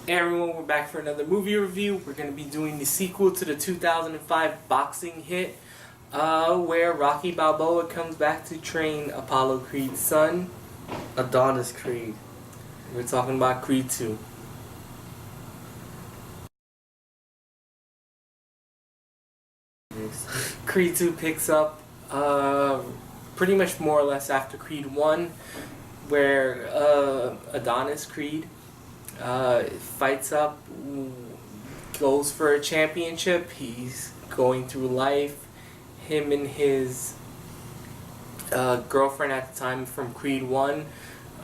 Hey everyone, we're back for another movie review. We're going to be doing the sequel to the 2005 boxing hit, where Rocky Balboa comes back to train Apollo Creed's son, Adonis Creed. We're talking about Creed 2. Creed 2 picks up pretty much more or less after Creed 1, where Adonis Creed fights up, goes for a championship. He's going through life. Him and his girlfriend at the time from Creed 1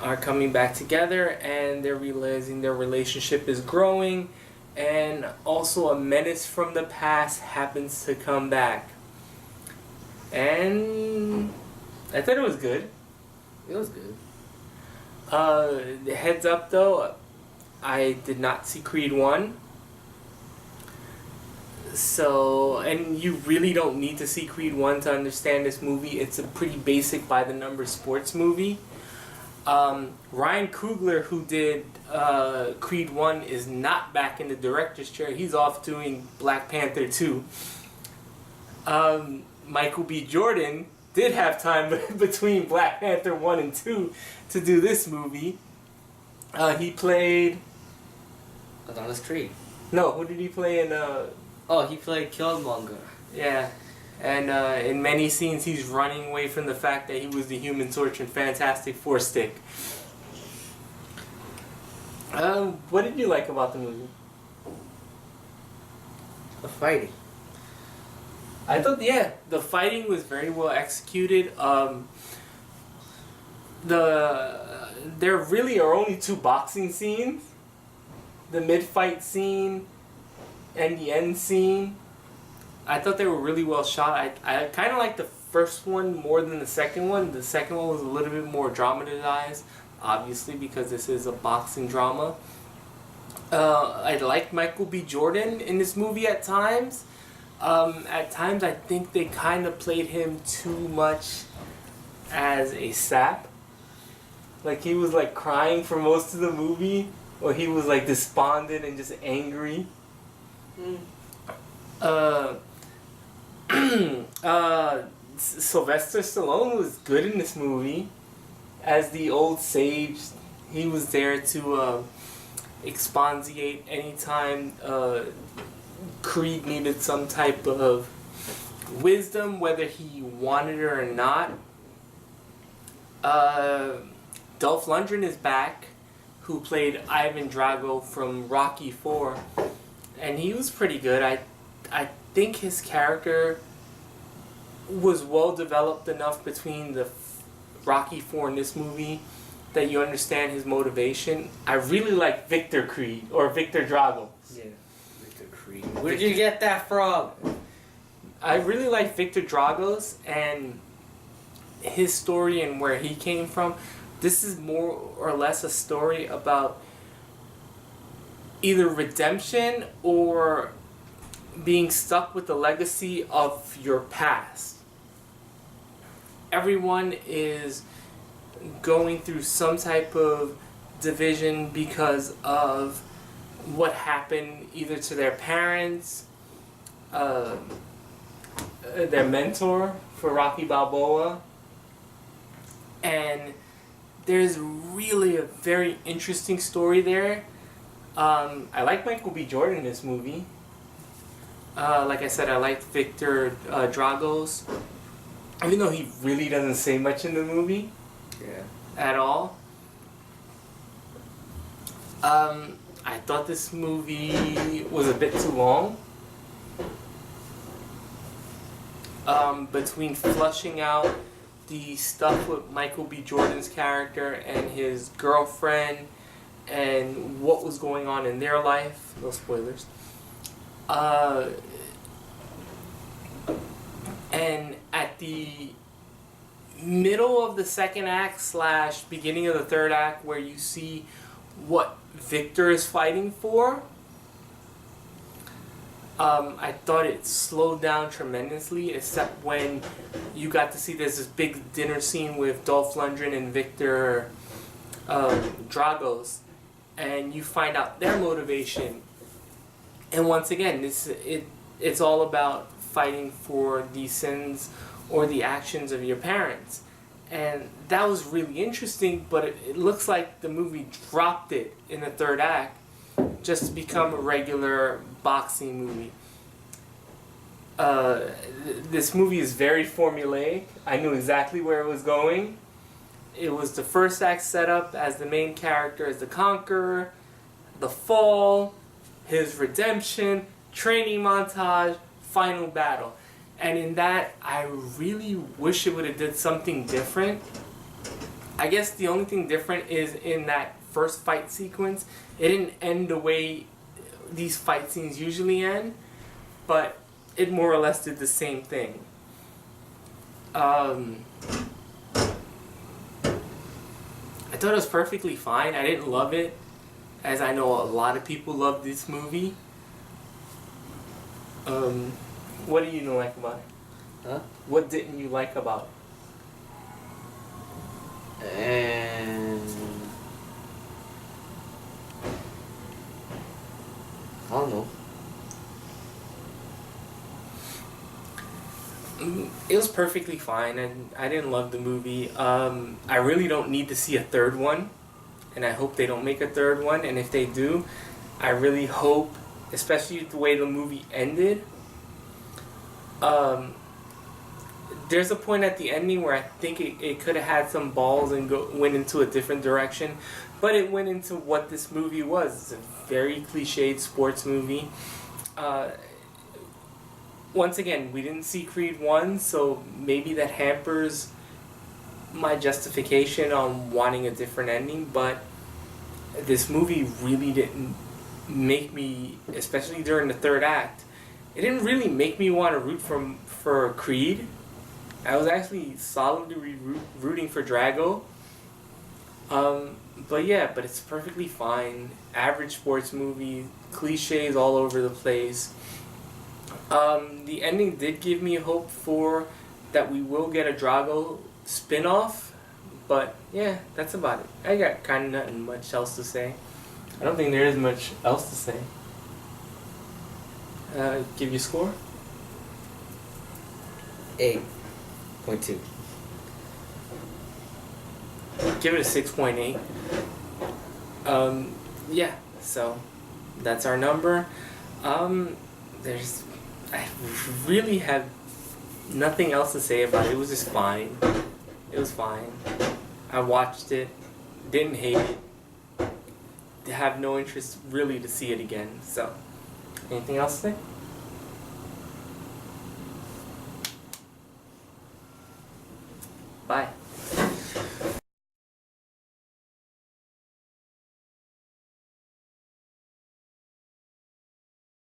are coming back together, and they're realizing their relationship is growing, and also a menace from the past happens to come back. And I thought it was good. It was good. Heads up though, I did not see Creed 1. So, and you really don't need to see Creed 1 to understand this movie. It's a pretty basic by the numbers sports movie. Ryan Coogler, who did Creed 1, is not back in the director's chair. He's off doing Black Panther 2. Michael B. Jordan did have time between Black Panther 1 and 2 to do this movie. He played Adonis Creed. No, who did he play in? He played Killmonger. Yeah, and in many scenes he's running away from the fact that he was the Human Torch in Fantastic Four stick. What did you like about the movie? The fighting. I thought, the fighting was very well executed. There really are only two boxing scenes. The mid-fight scene and the end scene. I thought they were really well shot. I kind of liked the first one more than the second one. The second one was a little bit more dramatized, obviously, because this is a boxing drama. I liked Michael B. Jordan in this movie at times. At times I think they kind of played him too much as a sap. Like he was like crying for most of the movie, or he was like despondent and just angry. Sylvester Stallone was good in this movie as the old sage. He was there to exponsiate anytime Creed needed some type of wisdom, whether he wanted it or not. Dolph Lundgren is back, who played Ivan Drago from Rocky 4, and he was pretty good. I think his character was well developed enough between the Rocky 4 and this movie that you understand his motivation. I really like Victor Creed, or Victor Drago. Yeah, Victor Creed. Where did you get that from? I really like Victor Drago's and his story and where he came from. This is more or less a story about either redemption or being stuck with the legacy of your past. Everyone is going through some type of division because of what happened either to their parents, their mentor for Rocky Balboa, and there's really a very interesting story there. I like Michael B. Jordan in this movie. Like I said, I liked Victor Drago's, even though he really doesn't say much in the movie. Yeah. At all. I thought this movie was a bit too long. Between flushing out the stuff with Michael B. Jordan's character and his girlfriend and what was going on in their life. No spoilers. And at the middle of the second act / beginning of the third act, where you see what Victor is fighting for, I thought it slowed down tremendously, except when you got to see there's this big dinner scene with Dolph Lundgren and Victor Dragos, and you find out their motivation. And once again, it's all about fighting for the sins or the actions of your parents. And that was really interesting, but it looks like the movie dropped it in the third act just to become a regular boxing movie. This movie is very formulaic. I knew exactly where it was going. It was the first act set up as the main character as the conqueror, the fall, his redemption, training montage, final battle. And in that, I really wish it would have did something different. I guess the only thing different is in that first fight sequence, it didn't end the way these fight scenes usually end, but it more or less did the same thing. I thought it was perfectly fine. I didn't love it, as I know a lot of people love this movie. What do you like about it? Huh? What didn't you like about it? And I don't know. It was perfectly fine, and I didn't love the movie. I really don't need to see a third one, and I hope they don't make a third one. And if they do, I really hope, especially the way the movie ended. There's a point at the ending where I think it could have had some balls and went into a different direction, but it went into what this movie was. It's a very cliched sports movie. Once again, we didn't see Creed 1, so maybe that hampers my justification on wanting a different ending, but this movie really didn't make me, especially during the third act, it didn't really make me want to root for Creed. I was actually solidly rooting for Drago. But it's perfectly fine. Average sports movie, cliches all over the place. The ending did give me hope for that we will get a Drago spin-off, but yeah, that's about it. I got kind of nothing much else to say. I don't think there is much else to say. Give you a score? 8.2. Give it a 6.8. Yeah, so that's our number. I really have nothing else to say about it. It was just fine. It was fine. I watched it, didn't hate it, have no interest really to see it again. So, anything else to say? Bye.